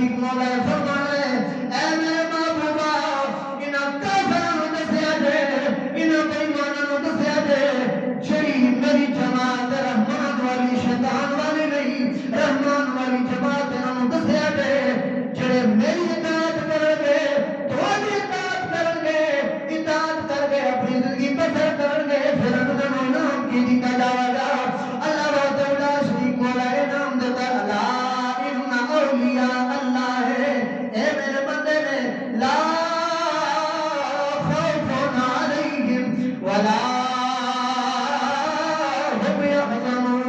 شریف مولا فرمانے اے میرے محبوبا انہاں کافراں نوں دسیا جے انہاں بے ایماناں نوں دسیا جے جڑی میری جماعت رحمان والی شیطان والی نہیں رحمان والی جماعت انہاں نوں دسیا جے جڑے میری اطاعت کرن گے تہاڈی اطاعت کرن گے اطاعت کر کے اپنی زندگی بسر کرن گے پھر انہاں نوں انعام کی دتا جاوے گا اللہ وحدہ لا شریک مولا انعام دیتا لا ان اولیاء اللہ ہے اے میرے بندے نے لا خوف علیہم ولا هم يحزنون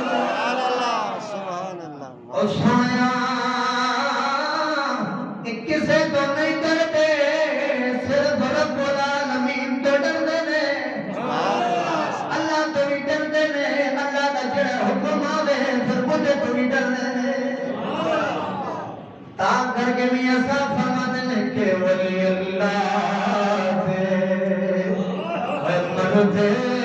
سبحان اللہ سبحان اللہ اور سویا کسے تو نہیں ڈرتے صرف رب العالمین تو ڈرتے نے اللہ تو بھی ڈرتے نے اللہ کا جڑا حکم آوے پھر مجھے تو بھی ڈرتے نے تاں کر کے میاں صاحب فرماتے ہیں کہ ولی اللہ سے مرتے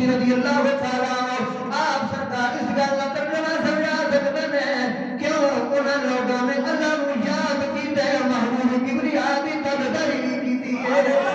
رضی اللہ تعالیٰ آپ سرکار اس گل کا ترجمہ سمجھا سکتے ہیں کیوں انہاں لوگوں نے اللہ کو یاد کیتا ہے محبوب کبریا دی تابعداری کیتی ہے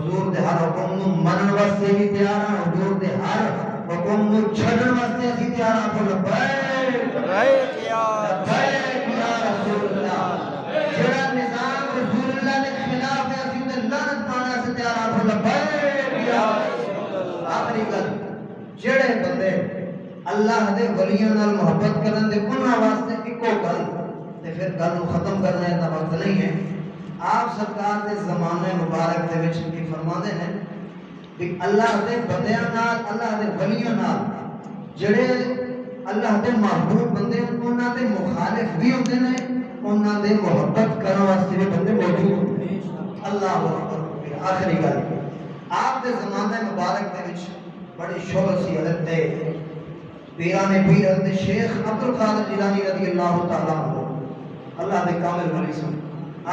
حضور دے ہر حکم نو منن واسطے بھی تیار ہاں حضور دے ہر حکم نو چھڈن واسطے اسی تیار ہاں بول لبیک یا رسول اللہ جڑا نظام رسول اللہ دے خلاف ہے اسی تے لعنت پانا سے تیار ہاں بول لبیک یا رسول اللہ آخری گل جڑے بندے اللہ دے ولیاں نال محبت کرن دے انہاں واسطے اکو گل تے پھر گل نو ختم کرنا ہے وقت نہیں ہے آپ سرکار دے زمانے مبارک دے وچ کی فرماندے ہیں کہ اللہ دے بندیاں نال اللہ دے ولیاں نال جڑے اللہ دے محبوب بندے انہاں دے مخالف بھی ہوندے نے انہاں دے محبت کرن واسطے بھی بندے موجود ہوندے ہیں اللہ اکبر آخری گل آپ دے زمانے مبارک دے وچ بڑی شہرت سی حضرت دے پیران پیر حضرت شیخ عبدالقادر جیلانی رضی اللہ تعالیٰ عنہ اللہ دے کامل ولی سن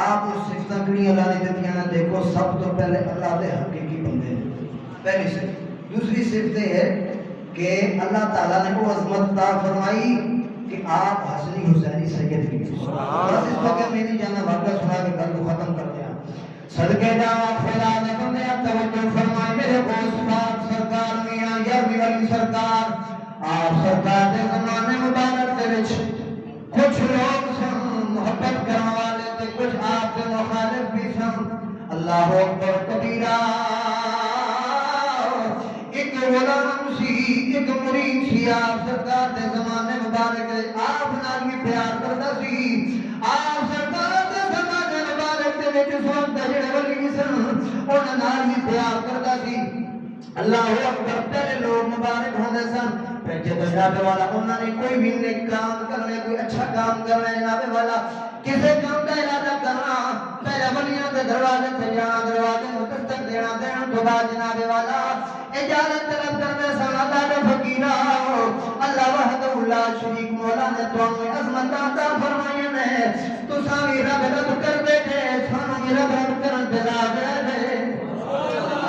آپ نے صفتہ کڑی اللہ نے دیتیاں نہ دیکھو سب تو پہلے اللہ دے حقیقی بندے ہیں پہلی صفت دوسری صفت ہے کہ اللہ تعالیٰ نے وہ عظمت عطا فرمائی کہ آپ حسنی حسینی سید کی بس اس وقت میں نہیں جانا واقعہ سنا کے گل کو ختم کر دیا صدقے جاؤ خدا نے بندے توجہ فرمائے میرے غوث پاک سرکار میاں یارویں والی سرکار آپ سرکار دے زمانے مبارک دے وچ کچھ لوگ سن محبت کرنے والے تے کچھ آپ کے مخالف بھی سن اللہ اکبر کبیرہ ایک غلام سی ایک مرید سی آپ سرکار دے زمانے مبارک آپ نال بھی پیار کرتا سی آپ سرکار دے زمانے مبارک دے وچ سن جڑے ولی سن انہاں نال بھی پیار کرتا سی اللہ اکبر پہلے لوگ مبارک ہوندے سن پھر جب جناب والا انہوں نے کوئی بھی نیک کام کرنے کوئی اچھا کام کرنے جناب والا کسے کام کا ارادہ کرنا پہلے ولیاں کے دروازے سے جانا دروازے کو دستک دینا دینا تو بعد جناب والا اجازت طلب کرنے سن اللہ کے فقیرہ اللہ وحدہ لا شریک مولا نے تو ہمیں عظمت عطا فرمائی نے تو سامی رب رب کر بیٹھے سانو رب رب کرن تے راضی ہے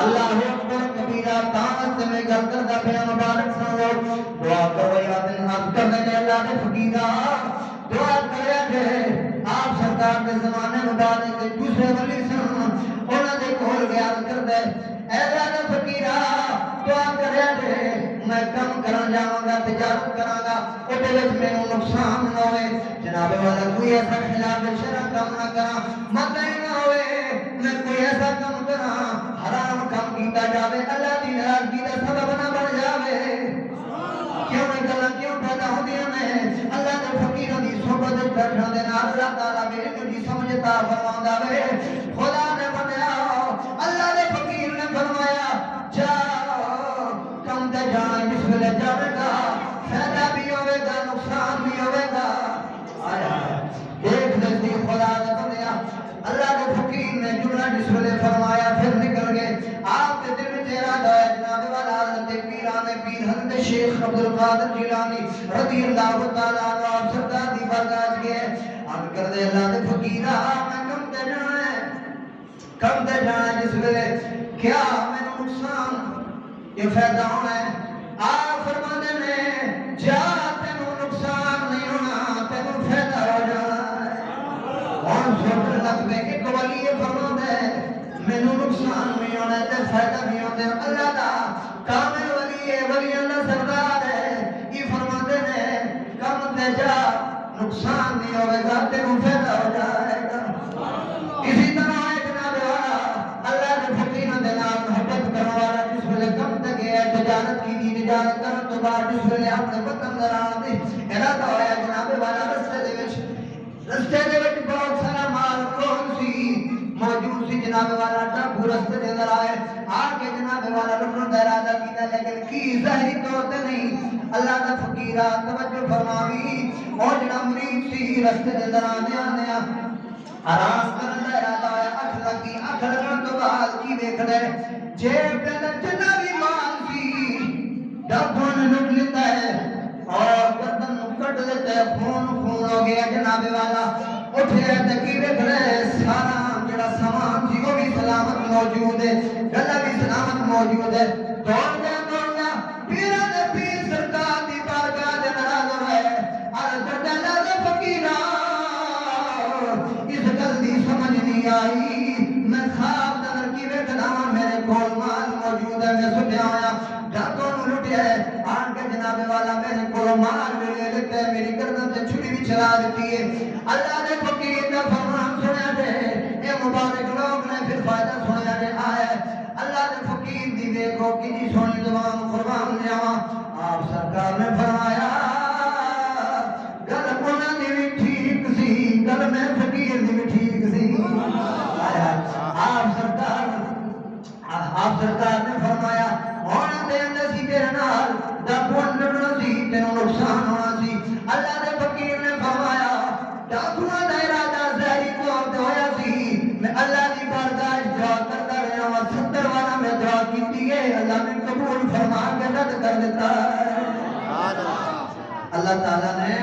اللہ اکبر کبیرہ طاقت میں گل کردا پیا مبارک سنو دعا کرو یا دن حق کرنے نے اللہ کے فقیرہ دعا کرے تھے آپ سرکار کے زمانے مبارک کے دوسرے ولی سن انہاں دے کول گیا کر دے اے اللہ کے فقیرہ دعا کرے تھے میں کم کرن جاواں گا تجارت کراں گا اودے وچ مینوں نقصان نہ ہوئے جناب والا کوئی ایسا خلاف شرع کام نہ کراں مطلب نہ ہوئے میں کوئی ایسا کام کراں حرام کام کیتا جاوے اللہ دی ناراضگی دا سبب نہ بن جاوے کیوں میں گلاں کیوں پیدا ہوندیاں نے اللہ دے فقیراں دی صحبت وچ بیٹھن دے نال اللہ تعالی میرے دی سمجھتا فرماوندا وے خدا نے بنیا اللہ دے فقیر نے فرمایا جا کم تے جان جس ویلے جاوے گا فائدہ بھی ہوے گا نقصان بھی ہوے گا آیا دیکھ لے خدا نے بنیا اللہ کے فقیر نے جملہ جس ویلے فرمایا پھر نکل گئے آپ کے دل میں ارادہ ہے جناب والا حضرت پیران پیر حضرت شیخ عبد القادر جیلانی رضی اللہ تعالیٰ عنہ آپ سرکار دی بارگاہ گئے عرض کر دے اللہ کے فقیرہ میں کم تے جانا ہے کم تے جانا ہے جس ویلے کیا میں نقصان یہ فائدہ ہونا ہے آپ فرمانے میں جا تینوں نقصان نہیں ہونا تینوں فائدہ ہو جانا ہے اور سوچ لگے ایک ولی فرما دے مینوں نقصان نہیں ہونا تے فائدہ نہیں ہونا اللہ دا کامل ولی ہے ولی اللہ سردار ہے یہ فرماتے ہیں کم تے جا نقصان نہیں ہوئے گا تینوں فائدہ ہو جائے گا اسی طرح ہے جناب والا اللہ کے فقیروں دے نال محبت کرنے والا جس ویلے کم تے گیا تجارت کی دی تجارت کرن تو بعد جس ویلے اپنے وطن دران دی ارادہ ہویا جناب والا رستے دے وچ بہت سارا مال کون سی موجود سی جناب والا ڈاکو رستے دے اندر آئے آ کے جناب والا لٹن دا ارادہ کیتا لیکن کی ظاہری طور تے نہیں اللہ دا فقیرہ توجہ فرماوی اور جڑا مرید سی رستے دے اندر آنے آرام کرن دا ارادہ آیا اکھ لگن تو بعد کی دیکھ لے جیب دے اندر جتنا بھی مال سی ڈاکو نے لٹ لیتا ہے اور گردن کٹ لیتا ہے خون ہو گیا جناب والا اٹھے تکی دیکھ لے سارا جڑا سامان سی وہ بھی سلامت موجود ہے گلا بھی سلامت موجود ہے دوڑ گیا پیرا دے پیر سرکار دی بارگاہ دے نال ہے عرض کردا دے فقیرہ اس گل دی سمجھ نہیں آئی میں خواب نظر کی ویکھدا میرے کول مال موجود ہے میں سنیا ہویا ڈاکو نوں لٹیا ہے آن کے جناب والا میرے کول مال لے لیتا ہے میری گردن تے چھری بھی چلا دیتی ہے اللہ دے فقیر دا فرمان سنیا دے اے مبارک لوگ نے پھر فائدہ سنیا دے آیا اللہ دے فقیر دی دیکھو کتنی سونی زبان قربان جاواں آپ سرکار نے فرمایا گل انہاں دی بھی ٹھیک سی گل میں فقیر دی بھی ٹھیک سی آپ سرکار نے فرمایا ہونا دے اندر سی تیرے نال ڈاکوان لڑنا سی تینوں نقصان ہونا سی اللہ دے فقیر نے فرمایا ڈاکوان دا ارادہ ظاہری طور تے ہویا سی میں اللہ دی بارگاہ دعا کرتا رہا ہوں 70 والا میں دعا کیتی ہے اللہ نے قبول فرما کے رد کر دیتا ہے اللہ تعالیٰ نے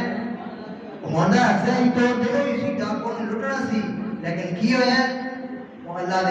ہونا ظاہری طور تے ہوئی سی ڈاکوان لڑنا سی لیکن کی ہویا وہ اللہ دے